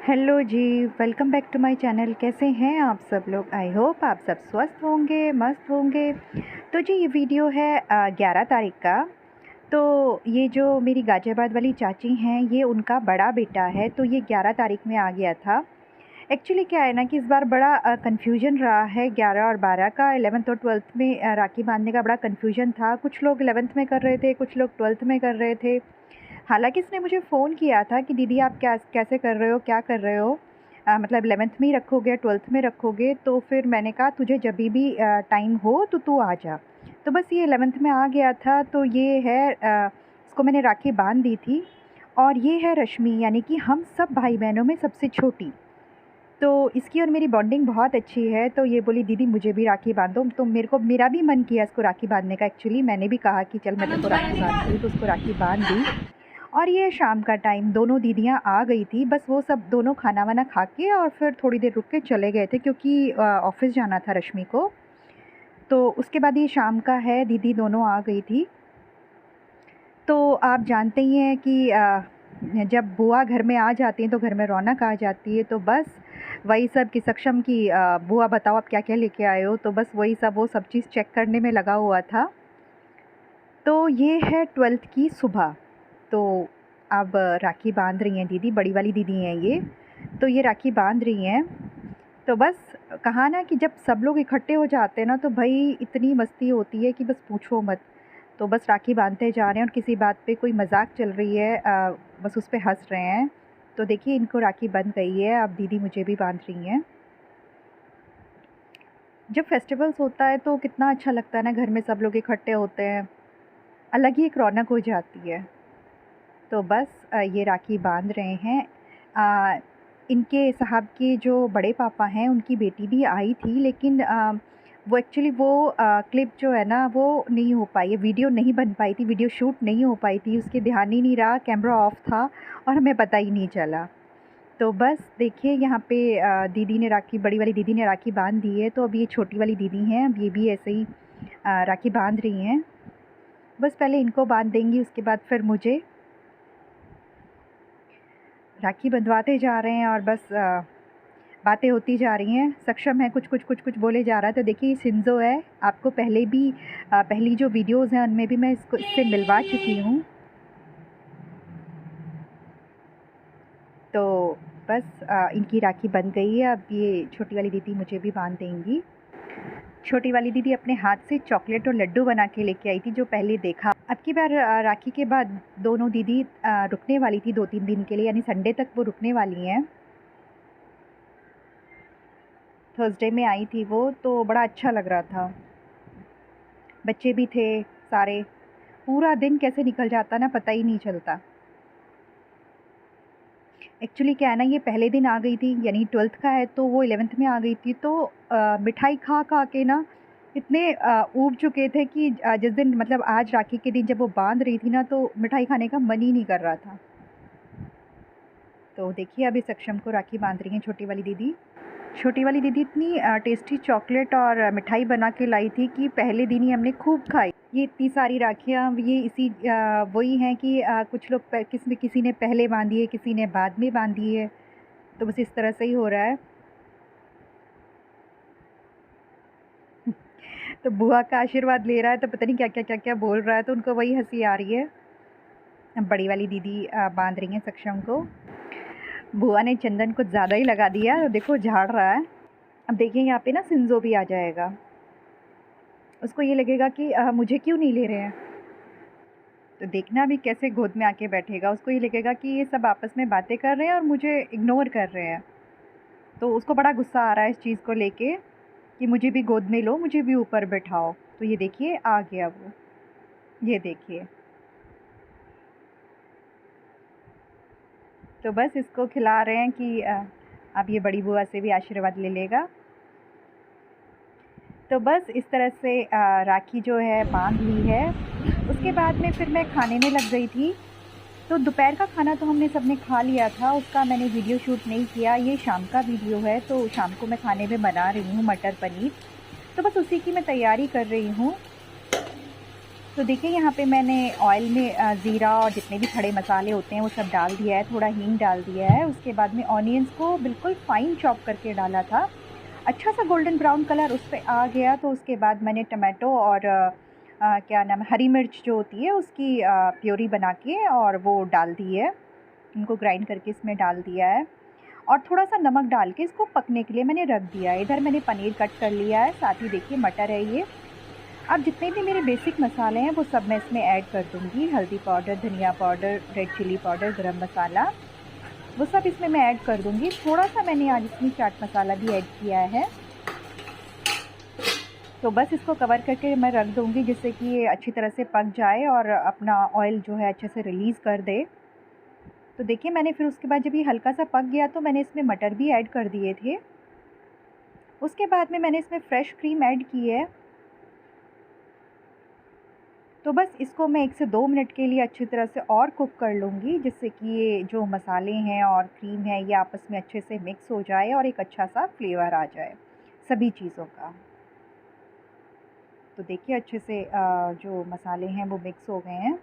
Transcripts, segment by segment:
Hello ji. Welcome back to my channel. कैसे हैं आप सब लोग? आई होप आप सब स्वस्थ होंगे, मस्त होंगे। तो जी ये वीडियो है 11 तारीख का। तो ये जो मेरी गाज़ियाबाद वाली चाची हैं, ये उनका बड़ा बेटा है, तो ये 11 तारीख में आ गया था। एक्चुअली क्या है ना कि इस बार बड़ा कन्फ्यूजन रहा है 11 और 12 का। 11th और 12th में राखी बांधने का बड़ा कन्फ्यूजन था। कुछ लोग 11th में कर रहे थे, कुछ लोग 12th में कर रहे थे। हालाँकि इसने मुझे फ़ोन किया था कि दीदी आप कैसे कर रहे हो, क्या कर रहे हो? मतलब 11th में ही रखोगे, 12th में रखोगे? तो फिर मैंने कहा तुझे जभी भी टाइम हो तो तू आ जा। तो बस ये 11th में आ गया था। तो ये है इसको मैंने राखी बाँध दी थी। और ये है रश्मि, यानी कि हम सब भाई-बहनों में सबसे छोटी। तो इसकी और मेरी बॉन्डिंग बहुत अच्छी है। तो ये बोली दीदी मुझे भी राखी बाँधो। तो मेरा भी मन किया इसको राखी बाँधने का। एक्चुअली मैंने भी कहा कि चल मैं तेरे को राखी बाँधती हूँ, तो उसको राखी बाँध दी। और ये शाम का टाइम दोनों दीदियाँ आ गई थी। बस वो सब दोनों खाना-वाना खा के और फिर थोड़ी देर रुक के चले गए थे, क्योंकि ऑफ़िस जाना था रश्मि को। तो उसके बाद ये शाम का है, दीदी दोनों आ गई थी। तो आप जानते ही हैं कि जब बुआ घर में आ जाती हैं तो घर में रौनक आ जाती है। तो बस वही सब कि सक्षम की बुआ बताओ आप क्या-क्या लेके आए हो? तो बस वही सब वो सब चीज़ चेक करने में लगा हुआ था। तो ये है 12th की सुबह। तो अब राखी बांध रही हैं दीदी, बड़ी वाली दीदी हैं ये। तो ये राखी बांध रही हैं। तो बस कहा ना कि जब सब लोग इकट्ठे हो जाते हैं ना, तो भई इतनी मस्ती होती है कि बस पूछो मत। तो बस राखी बांधते जा रहे हैं और किसी बात पे कोई मज़ाक चल रही है, बस उस पे हँस रहे हैं। तो देखिए इनको राखी बंध गई है, अब दीदी मुझे भी बांध रही हैं। जब फेस्टिवल्स होता है तो कितना अच्छा लगता है ना, घर में सब लोग इकट्ठे होते हैं, अलग ही एक रौनक हो जाती है। तो बस ये राखी बांध रहे हैं। अ, इनके साहब के जो बड़े पापा हैं, उनकी बेटी भी आई थी, लेकिन वो एक्चुअली वो क्लिप जो है ना वो नहीं हो पाई है, वीडियो नहीं बन पाई थी, वीडियो शूट नहीं हो पाई थी, उसके ध्यान ही नहीं रहा, कैमरा ऑफ था और हमें पता ही नहीं चला। तो बस देखिए यहाँ पे दीदी ने राखी, बड़ी वाली दीदी ने राखी बांध दी है। तो अब ये छोटी वाली दीदी हैं, अब ये भी ऐसे ही राखी बांध रही हैं। बस पहले इनको बांध देंगी, उसके बाद फिर मुझे। राखी बंधवाते जा रहे हैं और बस बातें होती जा रही हैं। सक्षम है, कुछ बोले जा रहा है। तो देखिए ये सिंज़ो है, आपको पहले भी पहली जो वीडियोज़ हैं उनमें भी मैं इससे मिलवा चुकी हूँ। तो बस इनकी राखी बंध गई है। अब ये छोटी वाली दीदी मुझे भी बांध देंगी। छोटी वाली दीदी अपने हाथ से चॉकलेट और लड्डू बना के लेके आई थी, जो पहले देखा। अब की बार राखी के बाद दोनों दीदी रुकने वाली थी 2-3 दिन के लिए, यानी संडे तक वो रुकने वाली हैं। थर्सडे में आई थी वो, तो बड़ा अच्छा लग रहा था। बच्चे भी थे सारे। पूरा दिन कैसे निकल जाता ना, पता ही नहीं चलता। एक्चुअली क्या है ना, ये पहले दिन आ गई थी, यानी 12th का है, तो वो 11th में आ गई थी। तो मिठाई खा के ना इतने ऊब चुके थे कि जिस दिन, मतलब आज राखी के दिन जब वो बांध रही थी ना, तो मिठाई खाने का मन ही नहीं कर रहा था। तो देखिए अभी सक्षम को राखी बांध रही हैं छोटी वाली दीदी। छोटी वाली दीदी इतनी टेस्टी चॉकलेट और मिठाई बना के लाई थी कि पहले दिन ही हमने खूब खाई। ये इतनी सारी राखियाँ ये इसी वही हैं कि कुछ लोग किसी ने पहले बांधी है, किसी ने बाद में बांधी है। तो बस इस तरह से ही हो रहा है। तो बुआ का आशीर्वाद ले रहा है, तो पता नहीं क्या बोल रहा है, तो उनको वही हंसी आ रही है। अब बड़ी वाली दीदी बांध रही हैं सक्षम को। बुआ ने चंदन कुछ ज़्यादा ही लगा दिया, देखो झाड़ रहा है। अब देखिए यहाँ पे ना सिंजो भी आ जाएगा। उसको ये लगेगा कि मुझे क्यों नहीं ले रहे हैं। तो देखना अभी कैसे गोद में आके बैठेगा। उसको ये लगेगा कि ये सब आपस में बातें कर रहे हैं और मुझे इग्नोर कर रहे हैं। तो उसको बड़ा गुस्सा आ रहा है इस चीज़ को लेके कि मुझे भी गोद में लो, मुझे भी ऊपर बैठाओ। तो ये देखिए आ गया वो, ये देखिए। तो बस इसको खिला रहे हैं कि अब ये बड़ी बुआ से भी आशीर्वाद ले लेगा। तो बस इस तरह से राखी जो है बांध ली है। उसके बाद में फिर मैं खाने में लग गई थी। तो दोपहर का खाना तो हमने सबने खा लिया था, उसका मैंने वीडियो शूट नहीं किया। ये शाम का वीडियो है। तो शाम को मैं खाने में बना रही हूँ मटर पनीर। तो बस उसी की मैं तैयारी कर रही हूँ। तो देखिए यहाँ पे मैंने ऑयल में ज़ीरा और जितने भी खड़े मसाले होते हैं वो सब डाल दिया है, थोड़ा हींग डाल दिया है। उसके बाद में ऑनियंस को बिल्कुल फ़ाइन चॉप करके डाला था। अच्छा सा गोल्डन ब्राउन कलर उस पे आ गया तो उसके बाद मैंने टमाटो और क्या नाम है, हरी मिर्च जो होती है उसकी प्योरी बना के और वो डाल दी है। उनको ग्राइंड करके इसमें डाल दिया है और थोड़ा-सा नमक डाल के इसको पकने के लिए मैंने रख दिया है। इधर मैंने पनीर कट कर लिया है, साथ ही देखिए मटर है ये। अब जितने भी मेरे बेसिक मसाले हैं वो सब मैं इसमें ऐड कर दूँगी। हल्दी पाउडर, धनिया पाउडर, रेड चिली पाउडर, गरम मसाला, वो सब इसमें मैं ऐड कर दूँगी। थोड़ा-सा मैंने आज इसमें चाट मसाला भी ऐड किया है। तो बस इसको कवर करके मैं रख दूँगी जिससे कि ये अच्छी तरह से पक जाए और अपना ऑयल जो है अच्छे से रिलीज़ कर दे। तो देखिए मैंने फिर उसके बाद जब ये हल्का-सा पक गया तो मैंने इसमें मटर भी ऐड कर दिए थे। उसके बाद में मैंने इसमें फ्रेश क्रीम ऐड की है। तो बस इसको मैं 1 से 2 मिनट के लिए अच्छी तरह से और कुक कर लूँगी जिससे कि ये जो मसाले हैं और क्रीम है ये आपस में अच्छे से मिक्स हो जाए और एक अच्छा-सा फ्लेवर आ जाए सभी चीज़ों का। तो देखिए अच्छे से जो मसाले हैं वो मिक्स हो गए हैं।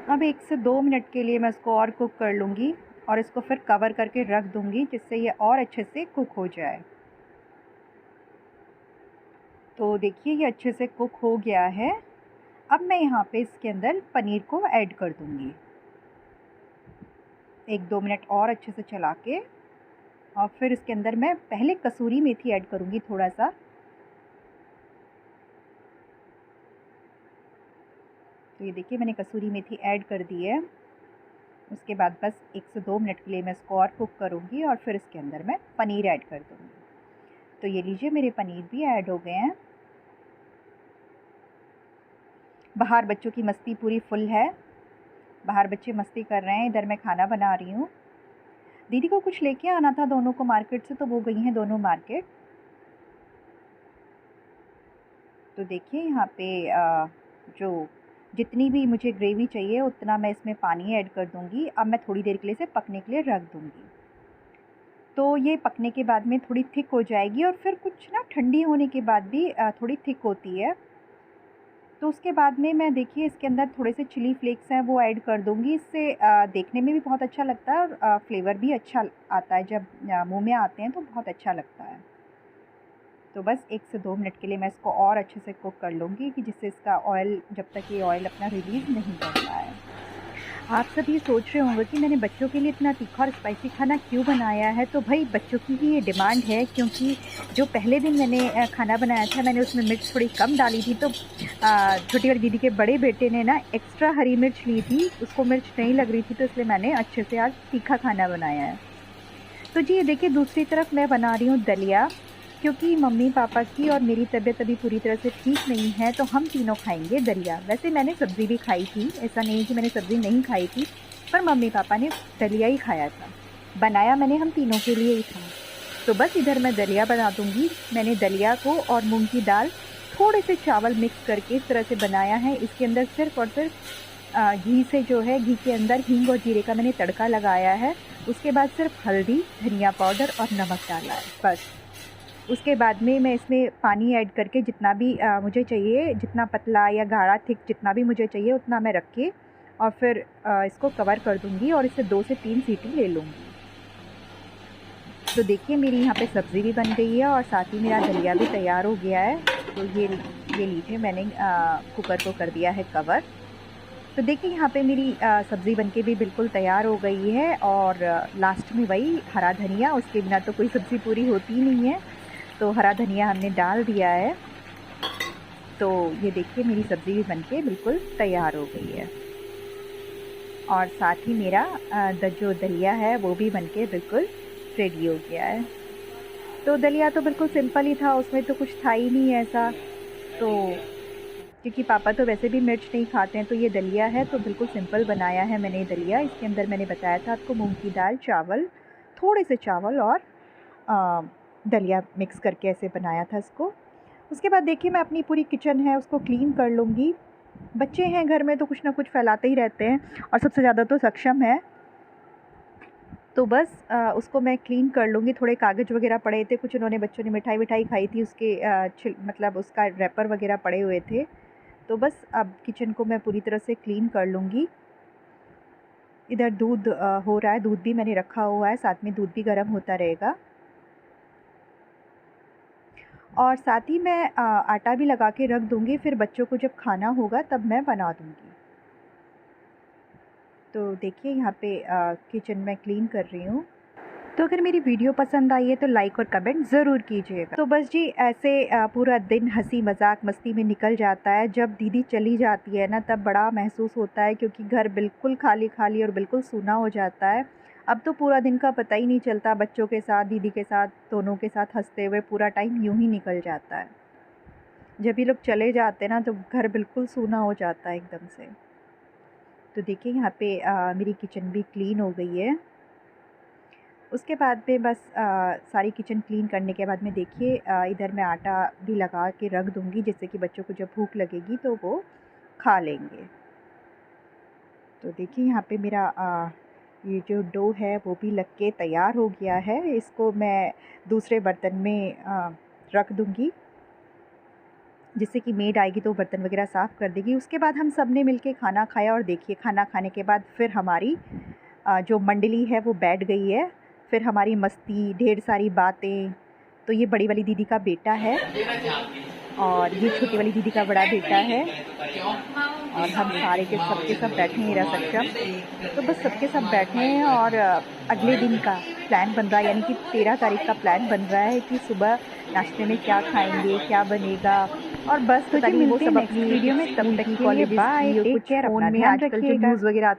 अब 1 से 2 मिनट के लिए मैं इसको और कुक कर लूँगी और इसको फिर कवर करके रख दूँगी जिससे ये और अच्छे से कुक हो जाए। तो देखिए ये अच्छे से कुक हो गया है। अब मैं यहाँ पे इसके अंदर पनीर को ऐड कर दूँगी। 1-2 मिनट और अच्छे से चला के और फिर इसके अंदर मैं पहले कसूरी मेथी ऐड करूँगी थोड़ा-सा। तो ये देखिए मैंने कसूरी मेथी ऐड कर दी है। उसके बाद बस 1 से 2 मिनट के लिए मैं इसको और कुक करूँगी और फिर इसके अंदर मैं पनीर ऐड कर दूँगी। तो ये लीजिए मेरे पनीर भी ऐड हो गए हैं। बाहर बच्चों की मस्ती पूरी फुल है। बाहर बच्चे मस्ती कर रहे हैं, इधर मैं खाना बना रही हूँ। दीदी को कुछ लेके आना था दोनों को मार्केट से, तो वो गई हैं दोनों मार्केट। तो देखिए यहाँ पे जो जितनी भी मुझे ग्रेवी चाहिए उतना मैं इसमें पानी ऐड कर दूँगी। अब मैं थोड़ी देर के लिए इसे पकने के लिए रख दूँगी। तो ये पकने के बाद में थोड़ी थिक हो जाएगी और फिर कुछ ना ठंडी होने के बाद भी थोड़ी थिक होती है। तो उसके बाद में मैं देखिए इसके अंदर थोड़े से चिली फ्लेक्स हैं वो ऐड कर दूँगी। इससे देखने में भी बहुत अच्छा लगता है और फ्लेवर भी अच्छा आता है। जब मुँह में आते हैं तो बहुत अच्छा लगता है। तो बस 1 से 2 मिनट के लिए मैं इसको और अच्छे से कुक कर लूँगी कि जिससे इसका ऑयल, जब तक ये ऑयल अपना रिलीज़ नहीं करता है। आप सब ये सोच रहे होंगे कि मैंने बच्चों के लिए इतना तीखा और स्पाइसी खाना क्यों बनाया है। तो भाई बच्चों की ही ये डिमांड है, क्योंकि जो पहले दिन मैंने खाना बनाया था मैंने उसमें मिर्च थोड़ी कम डाली थी। तो छोटी वाली दीदी के बड़े बेटे ने ना एक्स्ट्रा हरी मिर्च ली थी, उसको मिर्च नहीं लग रही थी, तो इसलिए मैंने अच्छे से आज तीखा खाना बनाया है। तो जी ये देखिए दूसरी तरफ मैं बना रही हूँ दलिया, क्योंकि मम्मी पापा की और मेरी तबीयत अभी पूरी तरह से ठीक नहीं है, तो हम तीनों खाएंगे दलिया। वैसे मैंने सब्ज़ी भी खाई थी, ऐसा नहीं कि मैंने सब्ज़ी नहीं खाई थी, पर मम्मी पापा ने दलिया ही खाया था। बनाया मैंने हम तीनों के लिए ही था। तो बस इधर मैं दलिया बना दूँगी। मैंने दलिया को और मूँग की दाल, थोड़े से चावल मिक्स करके इस तरह से बनाया है। इसके अंदर सिर्फ़ और सिर्फ घी से जो है, घी के अंदर हींग और जीरे का मैंने तड़का लगाया है। उसके बाद सिर्फ हल्दी, धनिया पाउडर और नमक डाला है, बस। उसके बाद में मैं इसमें पानी ऐड करके जितना भी मुझे चाहिए, जितना पतला या गाढ़ा थिक जितना भी मुझे चाहिए उतना मैं रख के और फिर इसको कवर कर दूँगी और इसे 2 से 3 सीटी ले लूँगी। तो देखिए मेरी यहाँ पे सब्ज़ी भी बन गई है और साथ ही मेरा दलिया भी तैयार हो गया है। तो ये लीजिए मैंने कुकर को कर दिया है कवर। तो देखिए यहाँ पे मेरी सब्ज़ी बनके भी बिल्कुल तैयार हो गई है और लास्ट में वही हरा धनिया, उसके बिना तो कोई सब्ज़ी पूरी होती ही नहीं है। तो हरा धनिया हमने डाल दिया है। तो ये देखिए मेरी सब्ज़ी भी बनके बिल्कुल तैयार हो गई है और साथ ही मेरा जो दलिया है वो भी बनके बिल्कुल रेडी हो गया है। तो दलिया तो बिल्कुल सिंपल ही था, उसमें तो कुछ था ही नहीं ऐसा। तो क्योंकि पापा तो वैसे भी मिर्च नहीं खाते हैं, तो ये दलिया है तो बिल्कुल सिंपल बनाया है मैंने दलिया। इसके अंदर मैंने बताया था आपको मूँग की दाल, चावल, थोड़े से चावल और दलिया मिक्स करके ऐसे बनाया था इसको। उसके बाद देखिए मैं अपनी पूरी किचन है उसको क्लीन कर लूँगी। बच्चे हैं घर में तो कुछ ना कुछ फैलाते ही रहते हैं और सबसे ज़्यादा तो सक्षम है। तो बस उसको मैं क्लीन कर लूँगी। थोड़े कागज़ वगैरह पड़े थे, कुछ उन्होंने बच्चों ने मिठाई-विठाई खाई थी, उसके मतलब उसका रैपर वगैरह पड़े हुए थे। तो बस अब किचन को मैं पूरी तरह से क्लीन कर लूँगी। इधर दूध हो रहा है, दूध भी मैंने रखा हुआ है, साथ में दूध भी गर्म होता रहेगा। और साथ ही मैं आटा भी लगा के रख दूँगी, फिर बच्चों को जब खाना होगा तब मैं बना दूँगी। तो देखिए यहाँ पे किचन मैं क्लीन कर रही हूँ। तो अगर मेरी वीडियो पसंद आई है तो लाइक और कमेंट ज़रूर कीजिएगा। तो बस जी ऐसे पूरा दिन हंसी मजाक मस्ती में निकल जाता है। जब दीदी चली जाती है ना तब बड़ा महसूस होता है, क्योंकि घर बिल्कुल खाली खाली और बिल्कुल सूना हो जाता है। अब तो पूरा दिन का पता ही नहीं चलता, बच्चों के साथ, दीदी के साथ, दोनों के साथ हंसते हुए पूरा टाइम यूं ही निकल जाता है। जब ये लोग चले जाते हैं ना तो घर बिल्कुल सूना हो जाता है एकदम से। तो देखिए यहाँ पे मेरी किचन भी क्लीन हो गई है। उसके बाद में बस सारी किचन क्लीन करने के बाद में देखिए इधर मैं आटा भी लगा के रख दूँगी, जिससे कि बच्चों को जब भूख लगेगी तो वो खा लेंगे। तो देखिए यहाँ पे मेरा ये जो डो है वो भी लग के तैयार हो गया है। इसको मैं दूसरे बर्तन में रख दूँगी, जिससे कि मेड आएगी तो बर्तन वगैरह साफ़ कर देगी। उसके बाद हम सब ने मिल के खाना खाया, और देखिए खाना खाने के बाद फिर हमारी जो मंडली है वो बैठ गई है। फिर हमारी मस्ती, ढेर सारी बातें। तो ये बड़ी वाली दीदी का बेटा है और ये छोटी वाली दीदी का बड़ा बेटा है, और हम सारे के सब बैठे हैं, मेरा सक्षम। तो बस सबके सब बैठे हैं और अगले दिन का प्लान बन रहा है, यानी कि 13 तारीख का प्लान बन रहा है कि सुबह नाश्ते में क्या खाएंगे, क्या बनेगा। और बस तो वो सब अपनी वीडियो में, तब तक के लिए बाय, टेक केयर, अपना ध्यान रखिएगा। न्यूज़ वगैरह